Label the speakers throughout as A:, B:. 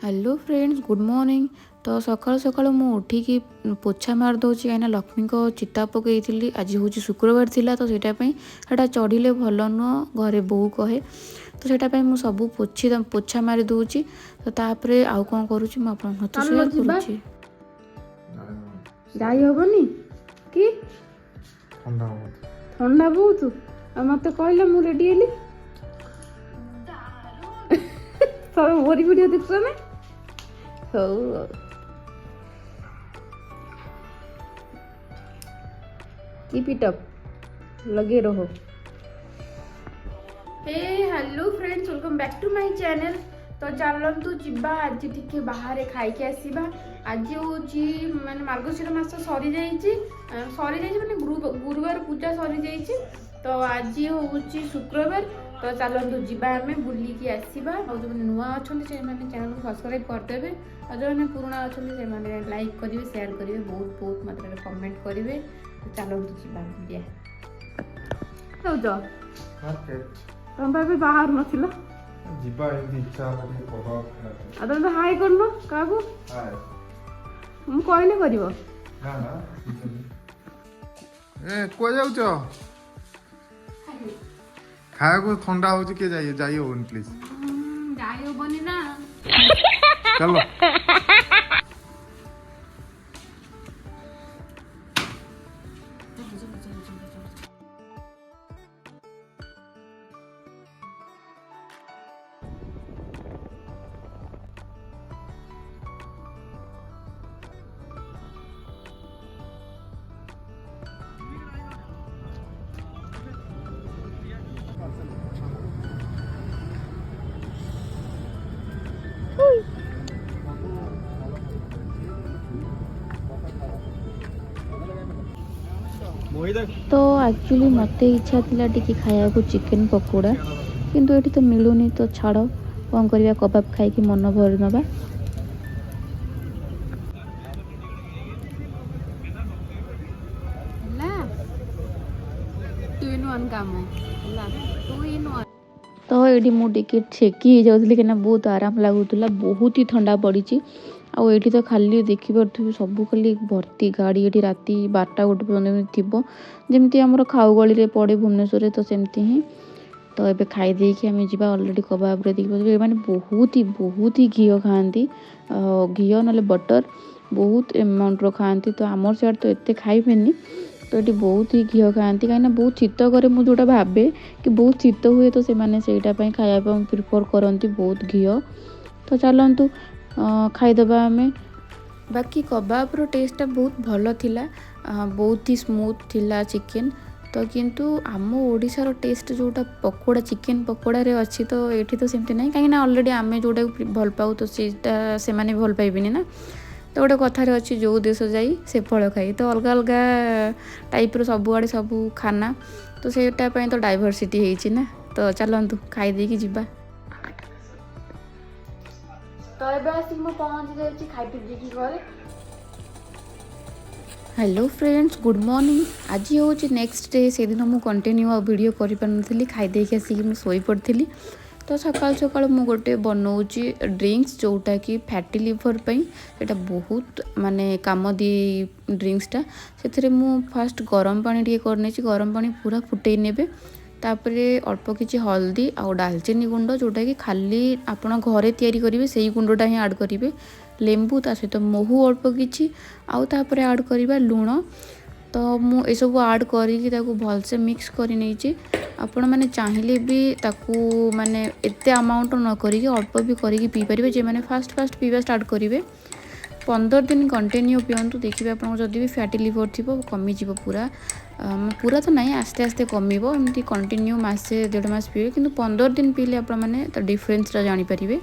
A: Hello friends good morning. तो सकाळु सकाळु मु उठिकी पोछा मार दौची कहीं लक्ष्मी को चिता पकई आज हूँ शुक्रवार थिला तो सेटा चढ़िले भल नुह घरे बो कहे तो सेटा मु सब पोछा मारी दौची तो तापर आउ कौन करुँची मुझे
B: जाई हबनी कि ठंडा बहुत मत कहला मु रेडी हेली सब मोरी वीडियो देख ना हो कीप इट अप लगे रहो। Hey hello friends welcome back to my channel. तो चलतु जीवा आज टिके बाहर खाई आसवा। आज हूँ माने मार्गशीर मास सरी माने गुरुवार पूजा सरी तो आज हूँ शुक्रवार। तो चलतु जीवा आम बुलिकी आसवा। और जो नुआ अच्छा से चैनल को सब्सक्राइब करदे और जो मैंने पुराना अच्छा से लाइक करेंगे शेयर करेंगे बहुत बहुत मात्रा कमेंट करेंगे। तो चलतु जीवा बुलिया तुम बाहर नथिला
C: जीवा एमती इच्छा होनी पढ़ा
B: आ तुम तो हाय करनो काबू
C: हाय
B: मु कहले करिवो
C: ना ना ए को जाउचो खाया को ठंडा हो के जाई होन प्लीज
B: जाई होबनी ना
C: चलो
A: तो एक्चुअली मत इच्छा थिला टिके खाया को चिकन पकोड़ा किंतु एठी तो मिलूनी तो छाड़ कौन करवा कबाब खाई मन भर नवा। तो ये मुझे छेकी जाऊँगी कहीं बहुत आराम लगुला बहुत ही ठंडा पड़ी आउ ये तो खाली देखिपे सब खाली भर्ती गाड़ी ये राति 12टा 1 पर्यटन थी जमी आम खाऊ गली पड़े भुवनेश्वर तो सेमती ही। तो ये खाईदे आम जा अलरेडी कबाब देखिए मैंने बहुत ही घी खाती घी ना बटर बहुत एमाउंट खाती तो आमर सियाड़ तो एत खाइबेनी तो ये बहुत ही घी खाती कहीं बहुत शीत करे मुझे जोटा भावे कि बहुत शीत हुए तो से खायापा प्रिफर करती बहुत घी। तो चलतु खाईदबा आमे। बाकी कबाबर टेस्टा बहुत भल थिला बहुत ही स्मूथ थिला चिकेन तो किंतु आम ओडिशार टेस्ट जोटा पकोड़ा चिकेन पकोड़ा रे अच्छी तो ये तो सेमती ना कहीं अलरेडी आम जोटा भल पाऊ तो से माने भल पाइबेनी ना। तो गोटे कथार अच्छी जो देश जाई से फल खाई तो अलग अलग टाइप सब आड़े सब खाना तो सेटा तो डाइवर्सिटी होती ना। तो चलतु खाईदे जीवा। तो ये आसिक मैं पहुँच जाए खाई पी घरे। Hello friends good morning. आज हूँ नेक्स्ट डे से दिन मुझे कंटिन्यू वीडियो कर पारि खाईदे आसिक मुझे पड़ी। तो सकाल सकाल मु गोटे बनाऊँगी ड्रिंक्स जोटा कि फैटी लिवर पाई सेटा बहुत माने काम दिए ड्रिंक्सटा से मु फास्ट गरम पानी टे करने गरम पानी पूरा फुटे नेबे तापरे अल्प किसी हल्दी आउ डालचीनी गुंड जोटा कि खाली आपण घरे तैयारी करेंगे से गुंडा ही ऐड करेंगे लेंबू ता सहित महू अल्प किसी आउ तापरे ऐड करवा लुण। तो मु ए सब ऐड करी भलसे मिक्स कर नहीं आपण मैंने चाहिए भी ताकू माने एते अमाउंट न करी अल्प भी करी पी पारे जे मैंने फास्ट पीवा स्टार्ट करेंगे 15 दिन कंटिन्यू पिंतु देखिए आप जदि भी फैटी लिवर थी कमिज पूरा पूरा तो नहीं आस्ते आस्ते कमिब एमती कंटिन्यू मसे 1.5 मास पीवे कि 15 दिन पीले आप डिफरेन्सटा जानीपारे।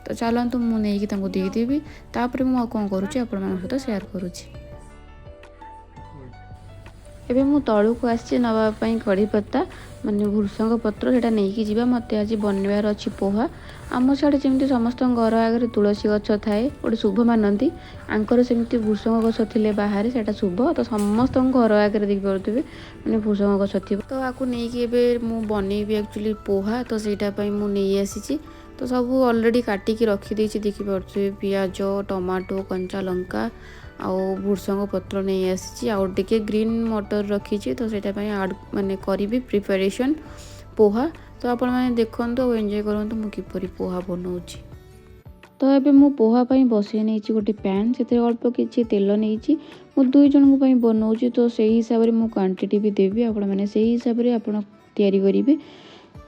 A: तो चलतु मुझे देदेवी तापर मुझे कौन करुँच आप सहित सेयार करुँची। एबे मु तलू को आसी नापाई कढ़ी पत्ता माने भृषंग पत्र सेटा नहीं जावा मत आज बनवार अच्छी पोहा आम सियाड़े जमी समस्त घर आगे तुलसी गछ थाए गोटे शुभ मानती आंकर सेमती भृषंग गछ थे बाहर से शुभ तो समस्त घर आगे देखिपे मैंने भृषंग गछ थी तो आपको नहीं बनईबी एक्चुअली पोहा तो सहीटा मुझे आसी तो सब ऑलरेडी काटिकी रखीदे देखिपे पियाज टमाटो कंचा लंका आउ भुर्संग पत्र नहीं आसी आउ टिके ग्रीन मटर रखी तो सेटाई आड माने करी प्रिपरेशन पोहा। तो आपण मैंने देखु और एंजॉय करूँ मु किपरि पोहा बनाऊँगी। तो ये मु पोहा बसई नहीं गोटे पैन से अल्प किसी तेल नहीं मु 2 जन को बनाऊँगी। तो से हिसाब से मु क्वांटिटी भी देवी आपण मैंने से हिसाब से आप तैयारी करेंगे।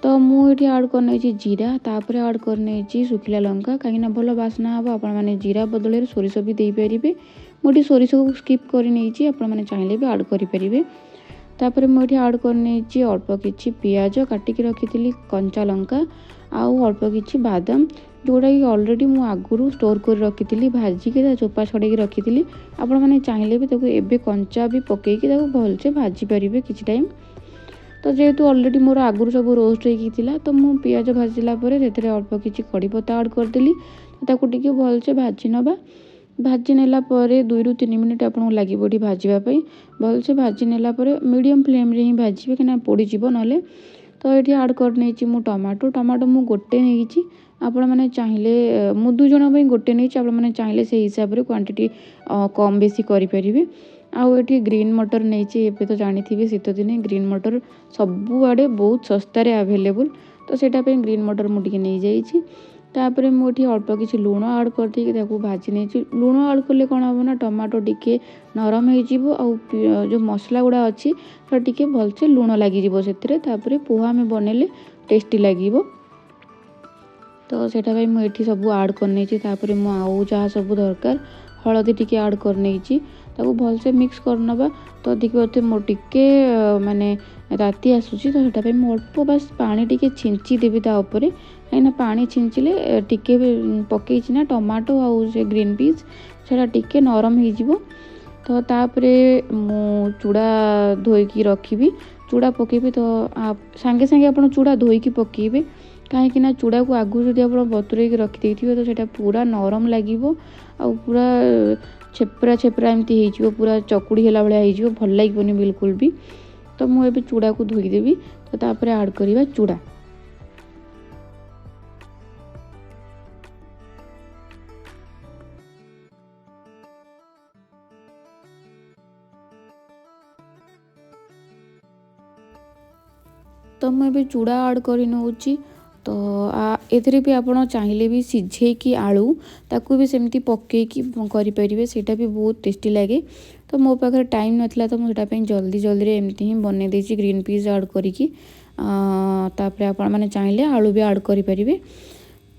A: तो मुझे आड कर जीरा तापर आड कर सुखिला लंका कहीं भल बास्ना हम आपण मैंने जीरा बदल सोरिष भी देपारे। मुझे सोरिष को स्किप कर आपण मैंने चाहिए भी आड करेंगे। तापर मुझे आड कर अल्प किसी पियाज काटिकी रखी कंचा लंका आउ अल्प किसी बादाम जोड़ा कि ऑलरेडी मु आगुरी स्टोर कर रखी भाजिकी चोपा छड़े रखी आपण मैंने चाहिए भी एबे कंचा भी पकईकि भलसे भाजी पारे किसी टाइम। तो जेहेतु ऑलरेडी मोर आगुरी सब रोस्ट होता तो मु पियाज भाजिला अल्प किसी कड़ी पत्ता आड करदेली ताकू भलसे भाजी नवा। भाजी नेला 2 ରୁ 3 मिनिट आपको लगे भाजवाई भलसे भाजी नेला मीडियम फ्लेम रे ही भाजबे कहीं पोड़ीज ना। तो ये आड कर मु टमाटो मु गोटे नहीं आपण मैंने चाहिए मु 2 जन गोटे नहीं आप मैंने चाहिए से हिसाब से क्वांटिटी कम बेसी करें। आउ ये ग्रीन मटर नहीं एबे तो जानी थी शीत दिन ग्रीन मटर सबुआड़े बहुत सस्तार आवेलेबल। तो सेटापी ग्रीन मटर मुझे नहीं जाइए। तापर मुझे अल्प किसी लुण आड कर भाजी नहीं लुण आड कले कौन हम ना टमाटो टिके नरम हो जो मसला गुड़ा अच्छी टे भलसे लुण लगे से पोहा में बनइले टेस्टी लगे। तो सेटा मुझे सब आड कर आउ जहाँ सब दरकार हलदी टिके आड कर भलसे मिक्स करनबा। तो देखिए मोर टिके माने राति आसूची तो सेटा अल्प बस पानी टिके छिंची देवी तापर कहीं पानी छिंचिले टिके पकई ना टमाटो आउ से ग्रीन पीस से टिके नरम हो। तो तापरे मु चूड़ा धोईकी रखी चूड़ा पकेबी। तो आप सांगे सांगे आप चूड़ा धोईकी पकेबे कहीं चूड़ा को आगु जब आप बतुरे रखी तो सेटा पूरा नरम लगे आ पूरा छेपरा छेपरा एमती हो पूरा चकुड़ी है भाया हो भल लगे बिल्कुल भी। तो मुझे चूड़ा को धोईदेवी तो तापर आड करवा चूड़ा। तो मुझे चूड़ा आड कर नौची। तो एथिरे भी आप चाहिए भी सिझेकी आलू ताकू भी सेमती पकईकी करें सेटा भी बहुत टेस्टी लगे। तो मो पाखे टाइम नाला तो मुझे जल्दी जल्दी एमती ही बनई देसी ग्रीन पीस आड करी आपण मैंने चाहिए आलू भी आड करें।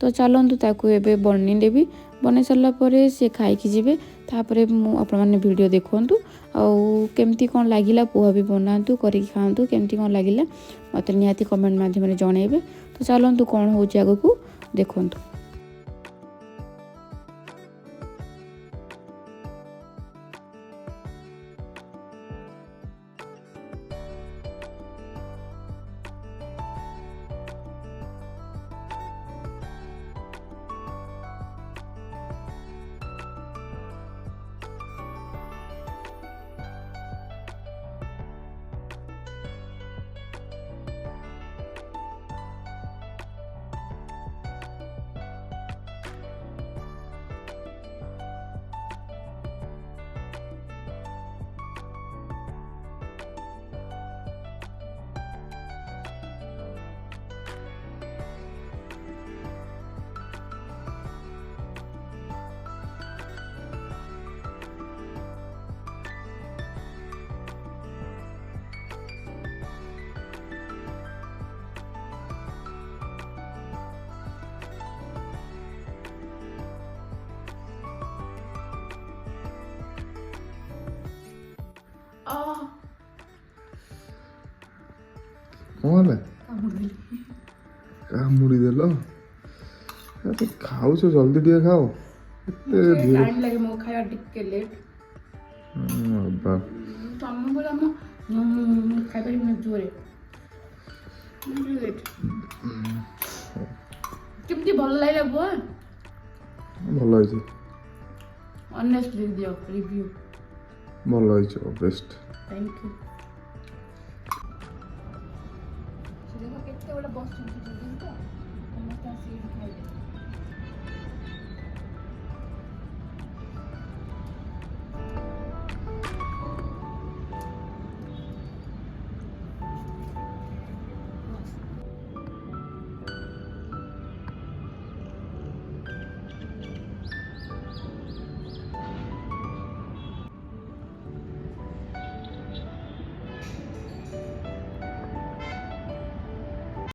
A: तो चलतु ताकू एबे बनईदेवी बन सारापर सी खाई जी तापर आपने वीडियो देखु आउ केमती कौन लगिला पोहा भी बनातु करी खातु केमती कौन लगिला मत निहाती कमेंट माध्यम जनइबे। तो चलतु कौन हो आग को देखु।
C: कौन है मुड़ी देल खाऊ जल्दी टे खाओ
B: टाइम लगे मो खाया टिके लेट तम बोला मो खाइ पारि न जोरे लेट किमती भल लागला बुआ
C: भल होइছে
B: ऑनेस्टली दियो रिव्यू
C: भल होइছে बेस्ट
B: थैंक यू देखो केते बड़ा बस तो ସମସ୍ତେ ଆସିକି ଖାଇବେ।